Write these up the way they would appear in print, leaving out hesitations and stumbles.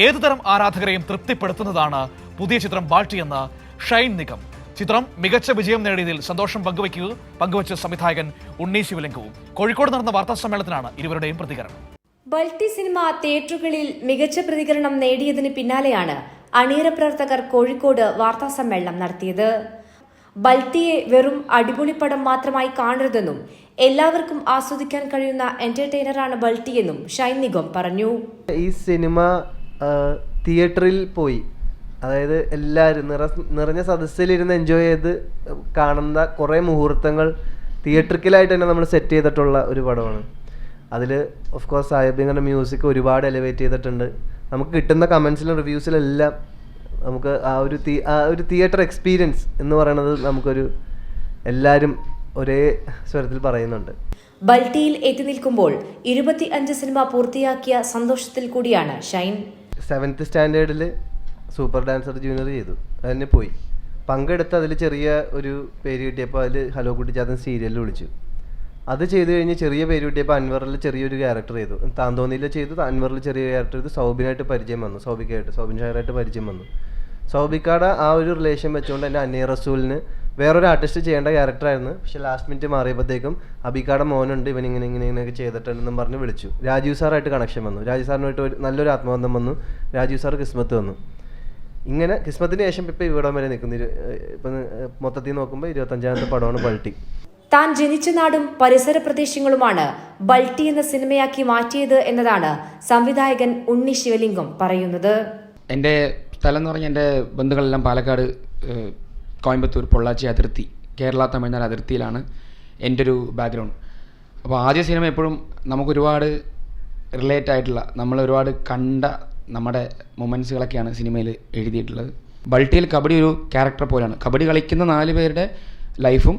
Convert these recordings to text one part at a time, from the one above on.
ഏതുതരം ആരാധകരെയും തൃപ്തിപ്പെടുത്തുന്നതാണ് പുതിയ ചിത്രം ബാൾട്ടിയെന്ന് ഷൈൻ നിഗം. ചിത്രം മികച്ച വിജയം നേടിയതിൽ സന്തോഷം പങ്കുവച്ച സംവിധായകൻ ഉണ്ണി ശിവലിംഗവും. കോഴിക്കോട് നടന്ന വാർത്താ സമ്മേളനത്തിലാണ് ഇരുവരുടെയും പ്രതികരണം. ബൾട്ടി സിനിമ തിയേറ്ററുകളിൽ മികച്ച പ്രതികരണം നേടിയതിന് പിന്നാലെയാണ് അണിയറ പ്രവർത്തകർ കോഴിക്കോട് വാർത്താ സമ്മേളനം നടത്തിയത്. ബൾട്ടിയെ വെറും അടിപൊളി പടം മാത്രമായി കാണരുതെന്നും എല്ലാവർക്കും ആസ്വദിക്കാൻ കഴിയുന്ന എന്റർടൈനറാണ് ബൾട്ടിയെന്നും ഷൈൻ നിഗം പറഞ്ഞു. ഈ സിനിമ തിയേറ്ററിൽ പോയി, അതായത് എല്ലാവരും നിറഞ്ഞ സദസ്സിലിരുന്ന് എൻജോയ് ചെയ്ത് കാണുന്ന കുറേ മുഹൂർത്തങ്ങൾ തിയേറ്ററിക്കലായിട്ട് തന്നെ നമ്മൾ സെറ്റ് ചെയ്തിട്ടുള്ള ഒരു പടമാണ്. അതിൽ ഓഫ് കോഴ്സ് സാഹിബിങ്ങളുടെ മ്യൂസിക് ഒരുപാട് എലിവേറ്റ് ചെയ്തിട്ടുണ്ട്. നമുക്ക് കിട്ടുന്ന കമൻസിലും റിവ്യൂസിലെല്ലാം നമുക്ക് ആ ഒരു തിയേറ്റർ എക്സ്പീരിയൻസ് എന്ന് പറയുന്നത് നമുക്കൊരു എല്ലാവരും ഒരേ സ്വരത്തിൽ പറയുന്നുണ്ട്. ബൾട്ടിയിൽ എത്തി നിൽക്കുമ്പോൾ 25 സിനിമ പൂർത്തിയാക്കിയ സന്തോഷത്തിൽ കൂടിയാണ് ഷൈൻ. 7th സ്റ്റാൻഡേർഡിൽ സൂപ്പർ ഡാൻസർ ജൂനിയർ ചെയ്തു, അതിന് പോയി പങ്കെടുത്ത് അതിൽ ചെറിയ ഒരു പേര് കിട്ടിയപ്പോൾ അതിൽ ഹലോ കുട്ടിച്ചാത്തൻ സീരിയലിൽ വിളിച്ചു. അത് ചെയ്ത് കഴിഞ്ഞ് ചെറിയ പേര് കിട്ടിയപ്പോൾ അൻവറിൽ ചെറിയൊരു ക്യാരക്ടർ ചെയ്തു, താന്തോന്നിയിൽ ചെയ്തു, അൻവറിൽ ചെറിയ ക്യാരക്ടർ ചെയ്തു. സൗബിനായിട്ട് പരിചയം വന്നു, സൗബിൻ ഷായറായിട്ട് പരിചയം വന്നു. സൗബിക്കാടെ ആ ഒരു റിലേഷൻ വെച്ചുകൊണ്ട് തന്നെ അന്നേ റസൂലിന് വേറൊരു ആർട്ടിസ്റ്റ് ചെയ്യേണ്ട ക്യാരക്ടറായിരുന്നു. പക്ഷേ ലാസ്റ്റ് മിനിറ്റ് മാറിയപ്പോഴത്തേക്കും അബിക്കാടെ മോനുണ്ട്, ഇവൻ ഇങ്ങനെയൊക്കെ ചെയ്തിട്ടുണ്ടെന്നും പറഞ്ഞ് വിളിച്ചു. രാജീവ് സാറായിട്ട് കണക്ഷൻ വന്നു, രാജീവ് സാറിനായിട്ട് നല്ലൊരു ആത്മബന്ധം വന്നു. രാജീവ് സാർ കിസ്മത്ത് വന്നു. ഇങ്ങനെ കിസ്മത്തിന് ശേഷം ഇപ്പോൾ ഇവിടം വരെ നിൽക്കുന്നു. ഇപ്പം മൊത്തത്തിൽ നോക്കുമ്പോൾ 25ാമത്തെ പടമാണ് ബൾട്ടി. താൻ ജനിച്ച നാടും പരിസര പ്രദേശങ്ങളുമാണ് ബൾട്ടി എന്ന സിനിമയാക്കി മാറ്റിയത് എന്നതാണ് സംവിധായകൻ ഉണ്ണി ശിവലിംഗം പറയുന്നത്. എൻ്റെ സ്ഥലം എന്ന് പറഞ്ഞാൽ എൻ്റെ ബന്ധുക്കളെല്ലാം പാലക്കാട്, കോയമ്പത്തൂർ, പൊള്ളാച്ചി അതിർത്തി, കേരള തമിഴ്നാട് അതിർത്തിയിലാണ് എൻ്റെ ഒരു ബാക്ക്ഗ്രൗണ്ട്. അപ്പോൾ ആദ്യ സിനിമ എപ്പോഴും നമുക്കൊരുപാട് റിലേറ്റ് ആയിട്ടുള്ള, നമ്മൾ ഒരുപാട് കണ്ട നമ്മുടെ മൊമെൻറ്റ്സുകളൊക്കെയാണ് സിനിമയിൽ എഴുതിയിട്ടുള്ളത്. ബൾട്ടിയിൽ കബഡി ഒരു ക്യാരക്ടർ പോലെയാണ്. കബഡി കളിക്കുന്ന 4 പേരുടെ ലൈഫും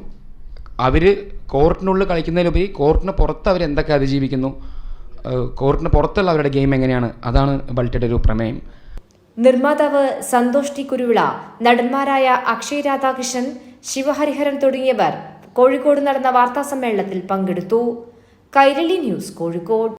അവർ കോർട്ടിനുള്ളിൽ കളിക്കുന്നതിലുപരി കോർട്ടിന് പുറത്ത് അവർ എന്തൊക്കെ അതിജീവിക്കുന്നു, കോർട്ടിന് പുറത്തുള്ള അവരുടെ ഗെയിം എങ്ങനെയാണ്, അതാണ് ബൾട്ടിയുടെ ഒരു പ്രമേയം. നിർമ്മാതാവ് സന്തോഷ് ടി കുരുവിള, നടന്മാരായ അക്ഷയ് രാധാകൃഷ്ണൻ, ശിവഹരിഹരൻ തുടങ്ങിയവർ കോഴിക്കോട് നടന്ന വാർത്താ സമ്മേളനത്തിൽ പങ്കെടുത്തു. കൈരളി ന്യൂസ്, കോഴിക്കോട്.